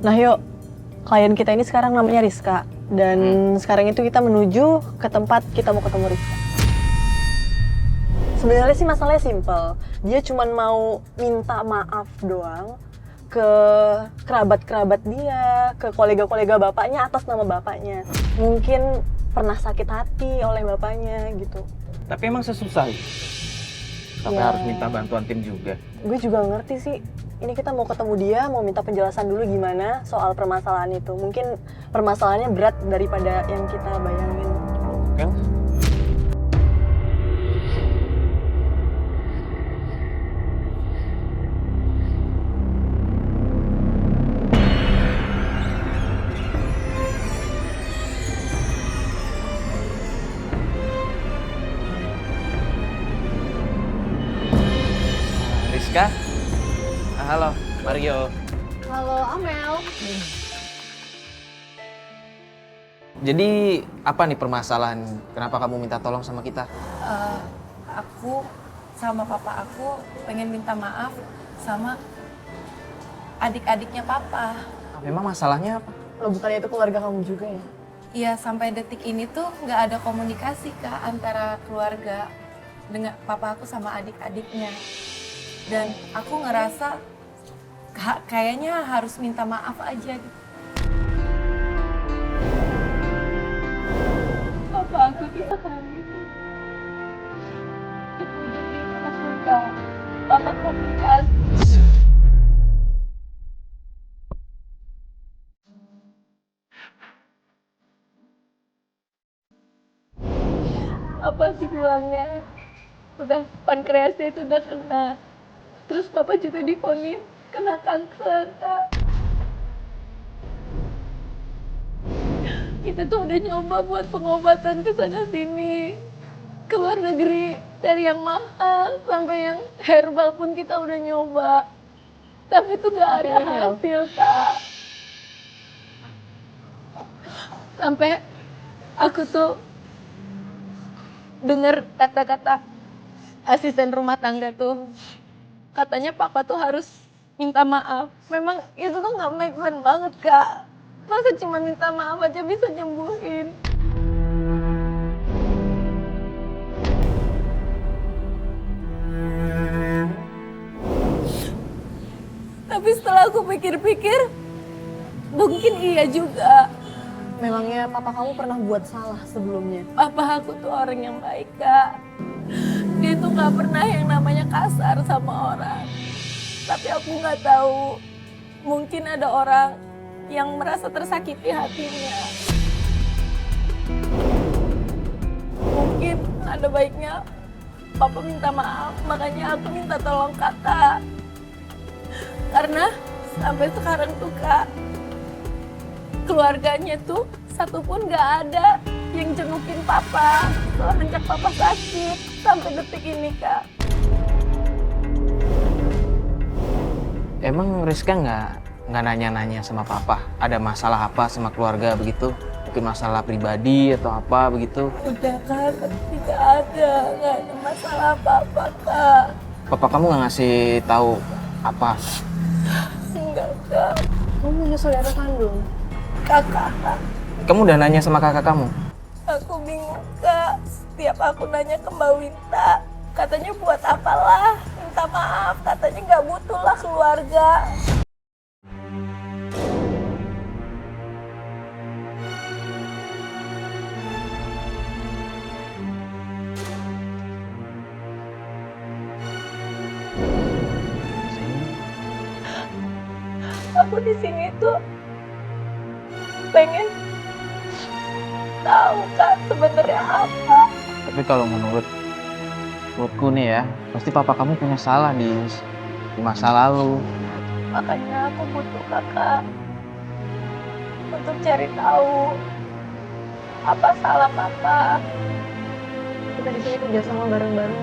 Nah yuk, klien kita ini sekarang namanya Rizka. Dan sekarang itu kita menuju ke tempat kita mau ketemu Rizka. Sebenarnya sih masalahnya simple. Dia cuma mau minta maaf doang ke kerabat-kerabat dia, ke kolega-kolega bapaknya atas nama bapaknya. Mungkin pernah sakit hati oleh bapaknya gitu. Tapi emang sesusah itu? Sampai harus minta bantuan tim juga? Gue juga ngerti sih. Ini kita mau ketemu dia, mau minta penjelasan dulu gimana soal permasalahan itu. Mungkin permasalahannya berat daripada yang kita bayangin. Oke. Rizka? Halo, Mario. Halo, Amel. Jadi apa nih permasalahan? Kenapa kamu minta tolong sama kita? Aku sama papa aku pengen minta maaf sama adik-adiknya papa. Memang masalahnya apa? Lo bukannya itu keluarga kamu juga ya? Iya, sampai detik ini tuh nggak ada komunikasi Kak antara keluarga dengan papa aku sama adik-adiknya. Dan aku ngerasa kayaknya harus minta maaf aja gitu. Papa aku kita hamil. Itu jadi surga. Papa komplikasi. Apa sih bilangnya? Udah pankreasnya itu udah kena. Terus papa juga divonis kena kanker, Kak. Kita tuh udah nyoba buat pengobatan ke sana sini, ke luar negeri, dari yang mahal sampai yang herbal pun kita udah nyoba. Tapi itu gak ada hasil, Kak. Sampai aku tuh dengar kata-kata asisten rumah tangga tuh, katanya papa tuh harus minta maaf. Memang itu tuh nggak make sense banget, Kak. Masa cuma minta maaf aja bisa nyembuhin? Tapi setelah aku pikir-pikir, mungkin iya juga. Memangnya papa kamu pernah buat salah sebelumnya? Papa aku tuh orang yang baik, Kak. Dia tuh nggak pernah yang namanya kasar sama orang. Tapi aku nggak tahu, mungkin ada orang yang merasa tersakiti hatinya. Mungkin ada baiknya papa minta maaf, makanya aku minta tolong kakak. Karena sampai sekarang tuh Kak, keluarganya tuh satupun nggak ada yang jengukin papa semenjak papa sakit sampai detik ini, Kak. Emang Rizka nggak nanya-nanya sama papa? Ada masalah apa sama keluarga begitu? Mungkin masalah pribadi atau apa begitu? Udah Kak, tidak ada masalah apa-apa, Kak. Papa kamu nggak ngasih tahu apa? Enggak, Kak. Kamu punya saudara kandung? Kakak. Kamu udah nanya sama kakak kamu? Aku bingung, Kak. Setiap aku nanya ke Mbak Winta, katanya buat apalah, minta maaf, katanya nggak butuh lah keluarga. Aku di sini tuh pengen tahu Kak sebenarnya apa. Tapi kalau menurutku nih ya, pasti papa kamu punya salah di masa lalu. Makanya aku butuh Kakak untuk cari tahu apa salah papa. Kita di sini kerjasama bareng-bareng,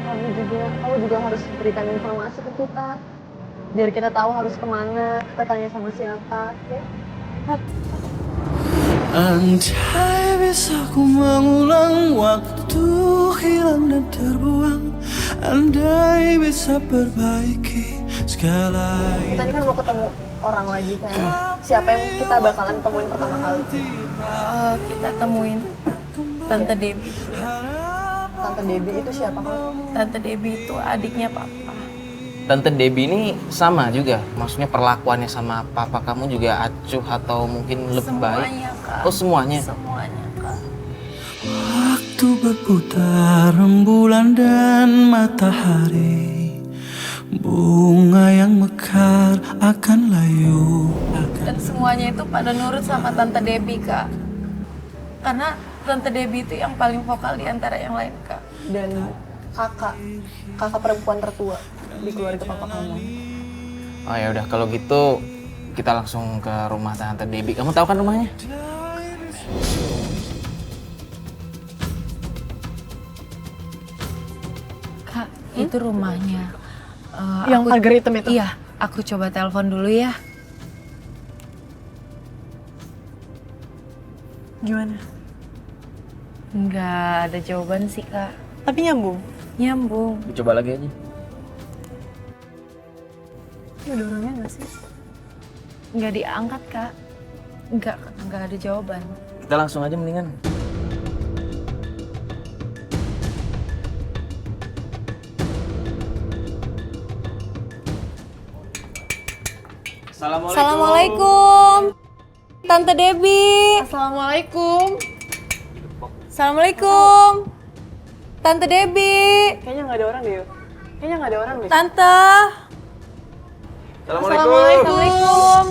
kamu juga harus berikan informasi ke kita. Biar kita tahu harus kemana, kita tanya sama siapa, ya? Andai bisa ku mengulang waktu hilang dan terbuang, andai bisa perbaiki segala. Tadi kan mau ketemu orang lagi kan, siapa yang kita bakalan temuin pertama kali? Kita temuin Tante Debbie. Tante Debbie itu siapa kak? Tante Debbie itu adiknya papa. Tante Debbie ini sama juga, maksudnya perlakuannya sama papa kamu juga acuh atau mungkin lebih baik? Semuanya, Kak. Oh semuanya? Semuanya, Kak. Waktu berputar rembulan dan matahari, bunga yang mekar akan layu. Dan semuanya itu pada nurut sama Tante Debbie, Kak. Karena Tante Debbie itu yang paling vokal di antara yang lain, Kak. Dan kakak perempuan tertua di keluarga papa kamu. Oh ya udah kalau gitu kita langsung ke rumah Tante Debbie. Kamu tahu kan rumahnya? Kak, itu rumahnya. Yang pagar hitam itu? Iya, aku coba telepon dulu ya. Gimana? Nggak ada jawaban sih, Kak. Tapi nyambung. Nyambung. Coba lagi aja. Ini ada orangnya nggak sih? Nggak diangkat, Kak. Nggak ada jawaban. Kita langsung aja mendingan. Assalamualaikum. Tante Debbie. Assalamualaikum. Assalamualaikum. Tante Debbie. Kayaknya nggak ada orang deh. Kayaknya nggak ada orang deh. Tante. Assalamualaikum.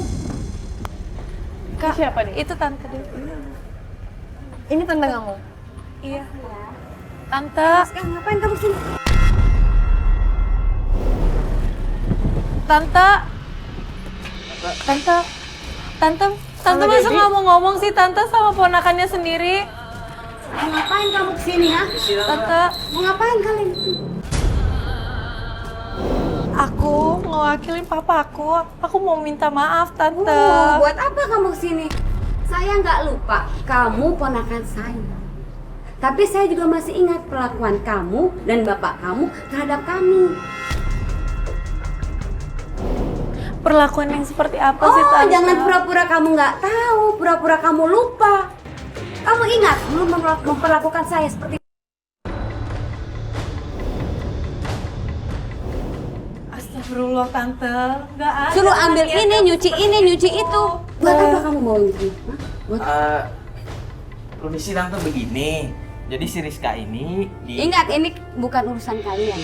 Kak, Siapa nih? itu Tante Debbie. Ini tante kamu. Iya. Tante. Ngapain kamu sini? Tante. Tante masa nggak mau ngomong sih Tante sama ponakannya sendiri? Mau ngapain kamu kesini ya? Tante, Mau ngapain kalian? aku ngewakilin papa aku. Aku mau minta maaf Tante. Buat apa kamu kesini? Saya nggak lupa, kamu ponakan saya. Tapi saya juga masih ingat perlakuan kamu dan bapak kamu terhadap kami. Perlakuan yang seperti apa sih Oh, Tante? jangan pura-pura kamu nggak tahu, pura-pura kamu lupa. Kamu ingat belum memperlakukan saya seperti Astagfirullah Tante, nggak ada. suruh ambil ini, nyuci itu. Buat apa kamu mau ini? Hah? Buat Kondisi Tante begini. Jadi si Rizka ini Ingat, ini bukan urusan kalian.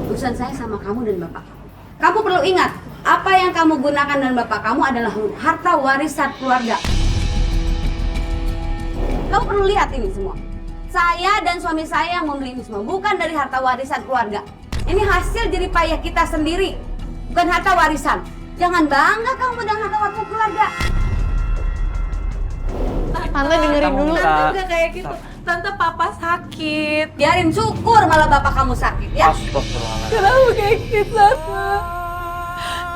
Urusan saya sama kamu dan bapak kamu. Kamu perlu ingat, apa yang kamu gunakan dan bapak kamu adalah harta warisan keluarga. Kamu perlu lihat ini semua. Saya dan suami saya yang membeli ini semua, bukan dari harta warisan keluarga. Ini hasil jerih payah kita sendiri, bukan harta warisan. Jangan bangga kamu dengan harta warisan keluarga. Tante dengerin dulu. Tante nggak kayak gitu. Tante papa sakit. Biarin syukur malah bapak kamu sakit ya. Astagfirullahaladzim. Kenapa kayak gitu Tante?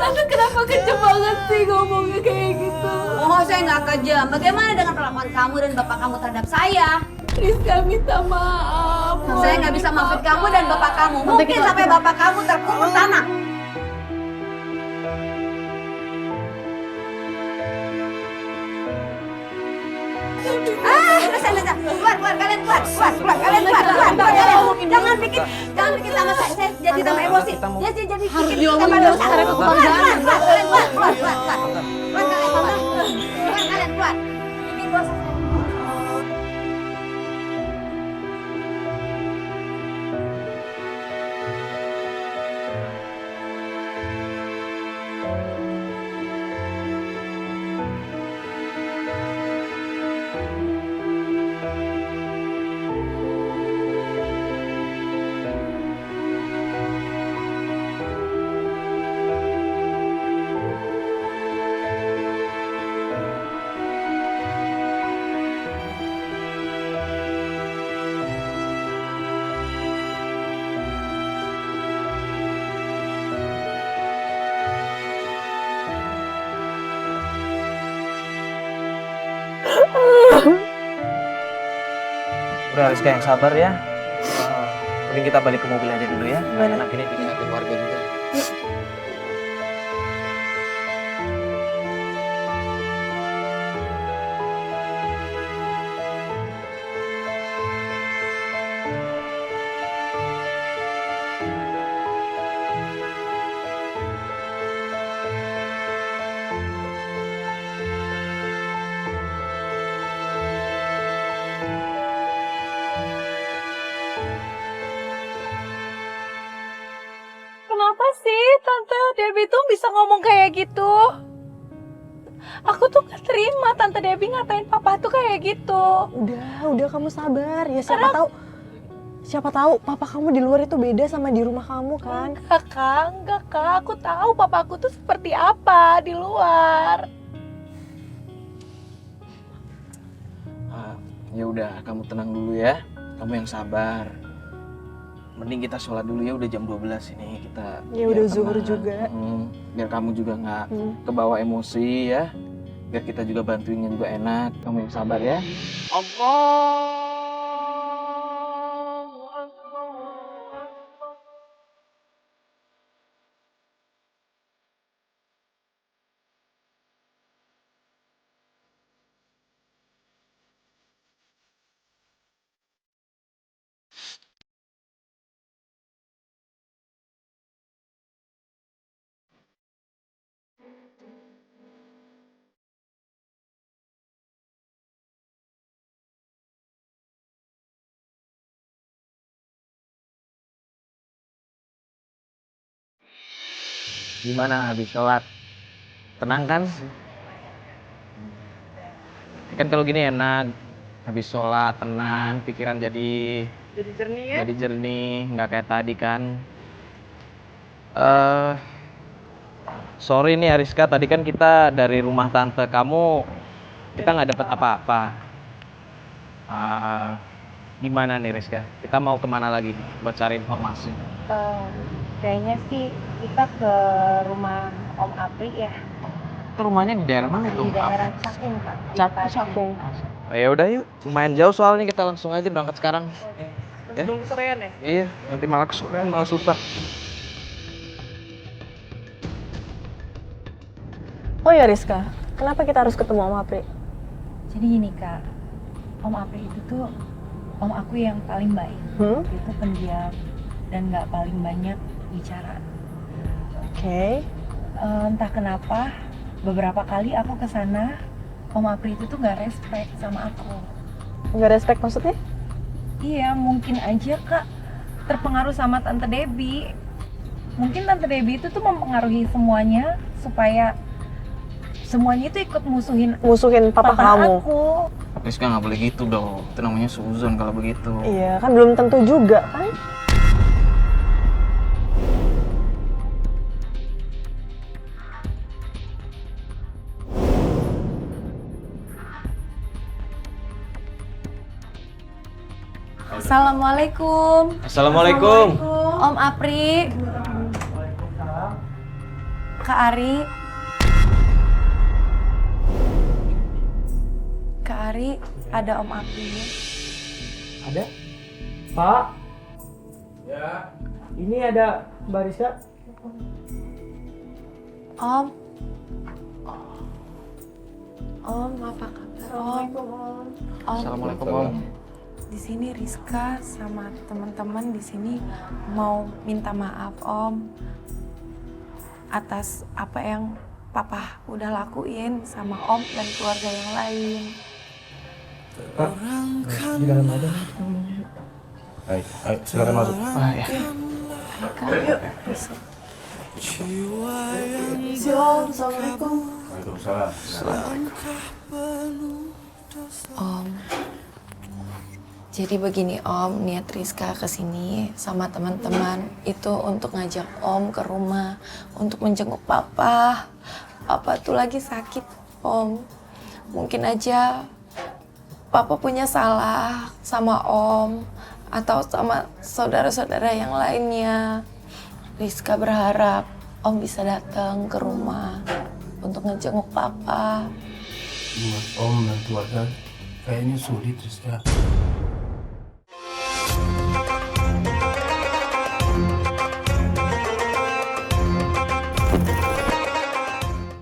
Tante kenapa kejam banget sih ngomongnya kayak gitu? Oh, saya nggak kejam. Bagaimana dengan perlakuan kamu dan bapak kamu terhadap saya? Rizka minta maaf. Saya nggak bisa maafin kamu dan bapak kamu. Mungkin sampai bapak kamu terkubur tanah. Keluar, kalian keluar, kalian keluar. Jangan bikin sama saya jadi tambah emosi. Ya, jadi bikin tambah dosa. Keluar, kalian keluar. Keluar, kalian keluar. Bikin dosa. Udah Rizka yang sabar ya. Mending kita balik ke mobil aja dulu ya. Gimana? Enak ini dilihat keluarga juga. Kenapa sih Tante Debbie tuh bisa ngomong kayak gitu? Aku tuh gak terima Tante Debbie ngatain papa tuh kayak gitu. Udah kamu sabar. Ya siapa tahu papa kamu di luar itu beda sama di rumah kamu kan. Enggak kak, aku tahu papaku tuh seperti apa di luar. Ya udah, kamu tenang dulu ya. Kamu yang sabar. Mending kita sholat dulu ya, udah jam 12 ini kita. Ya biar udah zuhur tenang. juga. Biar kamu juga nggak kebawa emosi ya. Biar kita juga bantuinnya juga enak. Kamu yang sabar ya. Gimana habis sholat? Tenang kan? Kan kalau gini enak. Habis sholat tenang, pikiran jadi jernih ya? jadi jernih, nggak kayak tadi kan. Sorry nih Ariska, tadi kan kita dari rumah tante kamu kita nggak dapat apa-apa. Gimana nih Rizka? Kita mau kemana lagi buat cari informasi? Kayaknya sih kita ke rumah Om Apri ya. Itu rumahnya di daerah mana tuh? Di daerah Cakung Pak. Cakung. Ya udah yuk, lumayan jauh soalnya kita langsung aja berangkat sekarang. Ya? Nunggu sorean ya? Iya, nanti malah kesorean malah susah. Oh ya Rizka, kenapa kita harus ketemu Om Apri? Jadi gini kak, Om Apri itu tuh om aku yang paling baik. Dia tuh pendiam dan nggak paling banyak bicara. Oke. Entah kenapa beberapa kali aku kesana, Om Apri itu tuh nggak respect sama aku. Nggak respect maksudnya? Iya, mungkin aja kak terpengaruh sama Tante Debbie. Mungkin Tante Debbie itu tuh mempengaruhi semuanya supaya semuanya itu ikut Musuhin papa kamu. aku. Rizka nggak boleh gitu dong, itu namanya suzon kalau begitu. Iya, kan belum tentu juga kan? Assalamualaikum. Assalamualaikum. Om Apri. Kak Ari. Kak Ari, ada Om Apri. Ada? Pak? Ya. Ini ada Mbak Rizka. Om. Om, apa kabar Om? Om. Assalamualaikum Om. Di sini Rizka sama teman-teman di sini mau minta maaf Om atas apa yang Papa udah lakuin sama Om dan keluarga yang lain. Di dalam ada. Ayo, silakan masuk. Ya. Om, Assalamualaikum. Waalaikumsalam. Om, jadi begini Om, niat Rizka kesini sama teman-teman itu untuk ngajak Om ke rumah untuk menjenguk Papa. Papa tuh lagi sakit Om. Mungkin aja Papa punya salah sama Om atau sama saudara-saudara yang lainnya. Rizka berharap Om bisa datang ke rumah untuk ngejenguk Papa. Buat Om dan keluarga kayaknya sulit, Rizka.